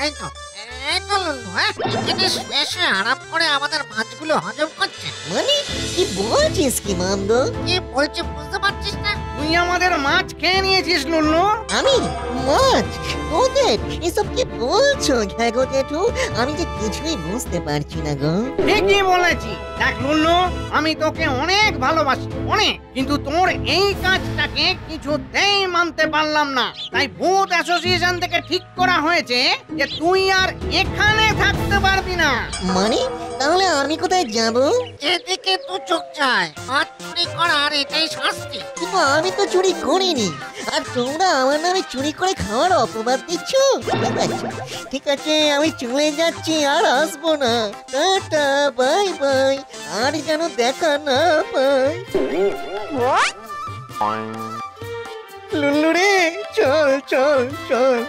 এই তো এই তো লুল্লু, হ্যাঁ এখানে শুয়ে শুয়ে আরাম করে আমাদের মাছগুলো হজম করছে। মানে কি বলছিস কি মামদ? কি বলছে বুঝতে পারছিস না? তুই আমাদের মাছ খেয়ে নিয়েছিস লুল্লু। আমি মাছ তোদের এসব কি বলছো ঘ্যাগো জেঠু? আমি যে কিছুই বুঝতে পারছি না গো। ঠিকই বলেছি। দেখ লুল্লু, আমি তোকে অনেক ভালোবাসি, অনেক, কিন্তু তোর এই কাজটাকে কিছুতেই মানতে পারলাম না। তাই ভূত অ্যাসোসিয়েশন থেকে ঠিক করা হয়েছে যে তুই আর এখানে থাকতে পারবি না। মানে তাহলে আমি কোথায় যাব? এদিকে তো চোখ যায়, মাছ চুরি করার এটাই শাস্তি। কিন্তু আমি তো চুরি করিনি, আর তোমরা আমার নামে চুরি করে খাওয়ার অপবাদ দিচ্ছ। ঠিক আছে আমি চলে যাচ্ছি, আর আসবো না। টাটা বাই বাই, আর যেন দেখা না পাই। লুল্লু রে, চল চল চল।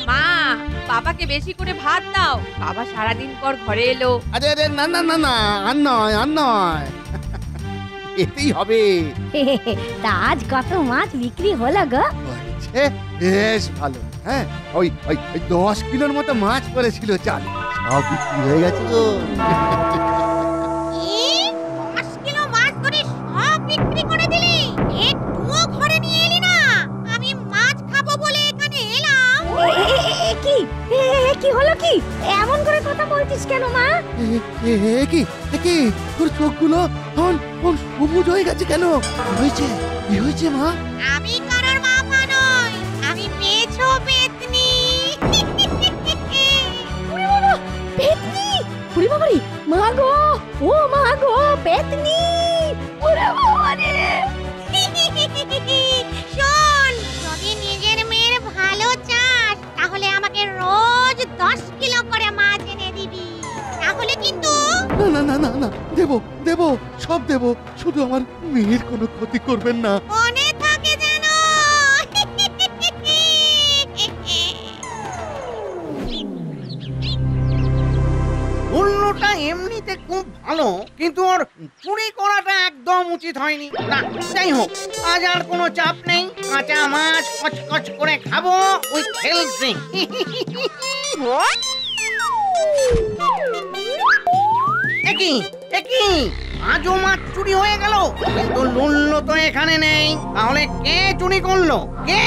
মা, বাবাকে বেশি করে ভাত দাও। বাবা সারাদিন পর ঘরে এলো। আরে আরে না না না না, আর নয় আর নয়, এতেই হবে। তা আজ কত মাছ বিক্রি হলো গো? হয়েছে, বেশ ভালো। হ্যাঁ ওই ওই ওই 10 কিলোর মতো মাছ পড়েছিল, চাল সব বিক্রি হয়ে গেছে গো। 10 কিলো মাছ ধরে সব বিক্রি করে দিলি? একটুও ঘরে নিয়ে এলি না? আমি মাছ খাবো বলে এখানে এলাম। কি হলো কি? এমন করে কথা বলছিস কেন মা? এ কি তোর চোখগুলো এখন সবুজ হয়ে গেছে কেন? কি হয়েছে মা? আমি কারোর মাপা নই, আমি পেছো পেতনি। ওরে বাবা, পেতনি! ওরে বাবারে, মা গো, ও মা গো, পেতনি! ওরে বাবা রে! শোন, যদি নিজের মেয়ের ভালো চাস তাহলে আমাকে রোজ 10 কিলো করে মাছ এনে দিবি, তাহলে কিন্তু না না না না, দেবো দেবো, সব দেবো, শুধু আমার মেয়ের কোনো ক্ষতি করবেন না। মনে থাকে যেন। লুল্লুটা এমনিতে খুব ভালো, কিন্তু ওর চুরি করাটা একদম উচিত হয়নি। না, যাই হোক, আজ আর কোনো চাপ নেই। কাঁচা মাছ কচকচ করে খাবো উইথ হেলথ ড্রিঙ্ক। একই একই, আজও মাছ চুরি হয়ে গেল, কিন্তু লুল্লু তো এখানে নেই। তাহলে কে চুরি করলো? কে?